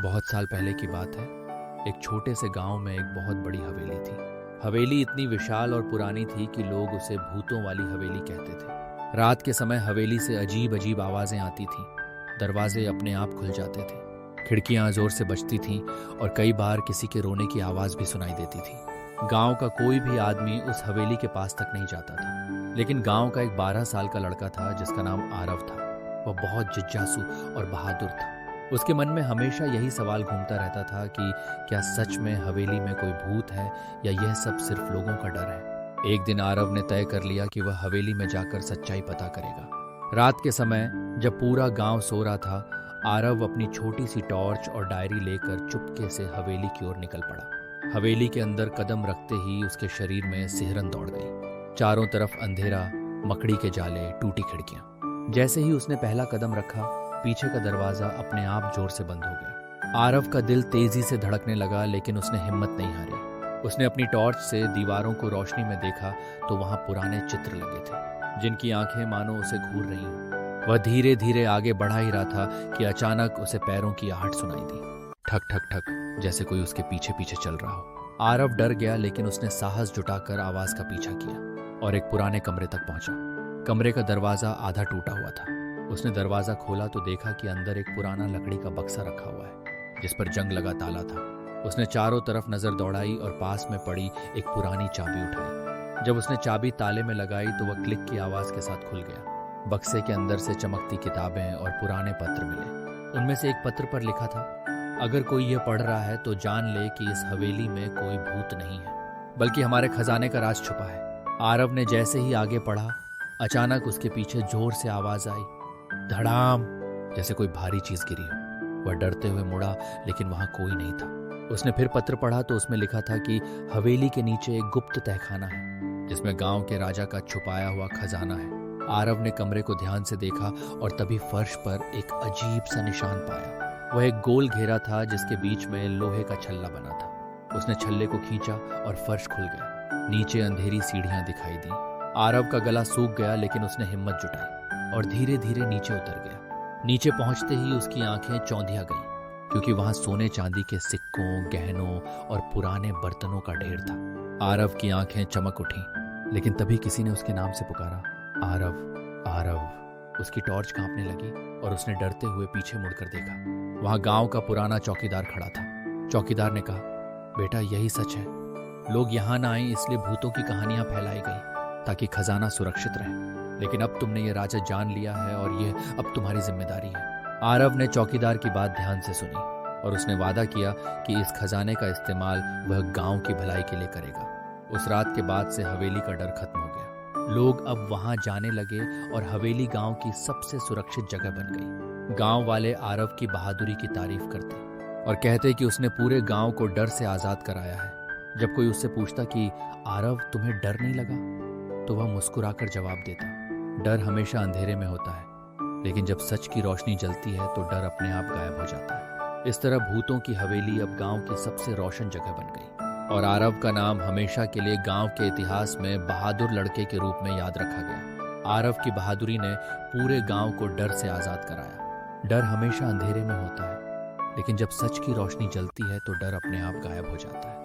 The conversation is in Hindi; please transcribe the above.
बहुत साल पहले की बात है। एक छोटे से गांव में एक बहुत बड़ी हवेली थी। हवेली इतनी विशाल और पुरानी थी कि लोग उसे भूतों वाली हवेली कहते थे। रात के समय हवेली से अजीब अजीब आवाजें आती थीं। दरवाजे अपने आप खुल जाते थे, खिड़कियां जोर से बजती थीं और कई बार किसी के रोने की आवाज भी सुनाई देती थी। गांव का कोई भी आदमी उस हवेली के पास तक नहीं जाता था। लेकिन गांव का एक 12 साल का लड़का था जिसका नाम आरव था। वह बहुत जिज्ञासु और बहादुर था। उसके मन में हमेशा यही सवाल घूमता रहता था कि क्या सच में हवेली में कोई भूत है या यह सब सिर्फ लोगों का डर है। एक दिन आरव ने तय कर लिया कि वह हवेली में जाकर सच्चाई पता करेगा। रात के समय जब पूरा गांव सो रहा था, आरव अपनी छोटी सी टॉर्च और डायरी लेकर चुपके से हवेली की ओर निकल पड़ा। हवेली के अंदर कदम रखते ही उसके शरीर में सिहरन दौड़ गई। चारों तरफ अंधेरा, मकड़ी के जाले, टूटी खिड़कियां। जैसे ही उसने पहला कदम रखा, पीछे का दरवाजा अपने आप जोर से बंद हो गया। आरव का दिल तेजी से धड़कने लगा, लेकिन उसने हिम्मत नहीं हारी। उसने अपनी टॉर्च से दीवारों को रोशनी में देखा तो वहां पुराने चित्र लगे थे, जिनकी आंखें मानो उसे घूर रही हों। वह धीरे धीरे आगे बढ़ा ही रहा था कि अचानक उसे पैरों की आहट सुनाई दी। ठक ठक ठक, जैसे कोई उसके पीछे पीछे चल रहा हो। आरव डर गया, लेकिन उसने साहस जुटाकर आवाज का पीछा किया और एक पुराने कमरे तक पहुंचा। कमरे का दरवाजा आधा टूटा हुआ था। उसने दरवाजा खोला तो देखा कि अंदर एक पुराना लकड़ी का बक्सा रखा हुआ है, जिस पर जंग लगा ताला था। उसने चारों तरफ नजर दौड़ाई और पास में पड़ी एक पुरानी चाबी उठाई। जब उसने चाबी ताले में लगाई तो वह क्लिक की आवाज के साथ खुल गया। बक्से के अंदर से चमकती किताबें और पुराने पत्र मिले। उनमें से एक पत्र पर लिखा था, अगर कोई यह पढ़ रहा है तो जान ले कि इस हवेली में कोई भूत नहीं है, बल्कि हमारे खजाने का राज छुपा है। आरव ने जैसे ही आगे पढ़ा, अचानक उसके पीछे जोर से आवाज आई, धड़ाम, जैसे कोई भारी चीज गिरी हो। वह डरते हुए मुड़ा, लेकिन वहां कोई नहीं था। उसने फिर पत्र पढ़ा तो उसमें लिखा था कि हवेली के नीचे एक गुप्त तहखाना है, जिसमें गांव के राजा का छुपाया हुआ खजाना है। आरव ने कमरे को ध्यान से देखा और तभी फर्श पर एक अजीब सा निशान पाया। वह एक गोल घेरा था जिसके बीच में लोहे का छल्ला बना था। उसने छल्ले को खींचा और फर्श खुल गया। नीचे अंधेरी सीढ़ियां दिखाई दी। आरव का गला सूख गया, लेकिन उसने हिम्मत जुटाई और धीरे धीरे नीचे उतर गया। नीचे पहुंचते ही उसकी आंखें चौंधिया गईं, क्योंकि वहां सोने चांदी के सिक्कों, गहनों और पुराने बर्तनों का ढेर था। आरव की आंखें चमक उठी, लेकिन तभी किसी ने उसके नाम से पुकारा, आरव, आरव। उसकी टॉर्च कांपने लगी और उसने डरते हुए पीछे मुड़कर देखा। वहां गांव का पुराना चौकीदार खड़ा था। चौकीदार ने कहा, बेटा, यही सच है। लोग यहां ना आए इसलिए भूतों की कहानियां फैलाई गई ताकि खजाना सुरक्षित रहे, लेकिन अब तुमने ये राज जान लिया है और ये अब तुम्हारी जिम्मेदारी है। आरव ने चौकीदार की बात ध्यान से सुनी और उसने वादा किया कि इस खजाने का इस्तेमाल वह गांव की भलाई के लिए करेगा। उस रात के बाद से हवेली का डर खत्म हो गया। लोग अब वहां जाने लगे और हवेली गांव की सबसे सुरक्षित जगह बन गई। गांव वाले आरव की बहादुरी की तारीफ करते और कहते कि उसने पूरे गांव को डर से आजाद कराया है। जब कोई उससे पूछता कि आरव, तुम्हें डर नहीं लगा, तो वह मुस्कुराकर जवाब देता, डर हमेशा अंधेरे में होता है, लेकिन जब सच की रोशनी जलती है तो डर अपने आप गायब हो जाता है। इस तरह भूतों की हवेली अब गांव की सबसे रोशन जगह बन गई और आरव का नाम हमेशा के लिए गांव के इतिहास में बहादुर लड़के के रूप में याद रखा गया। आरव की बहादुरी ने पूरे गांव को डर से आजाद कराया। डर हमेशा अंधेरे में होता है, लेकिन जब सच की रोशनी जलती है तो डर अपने आप गायब हो जाता है।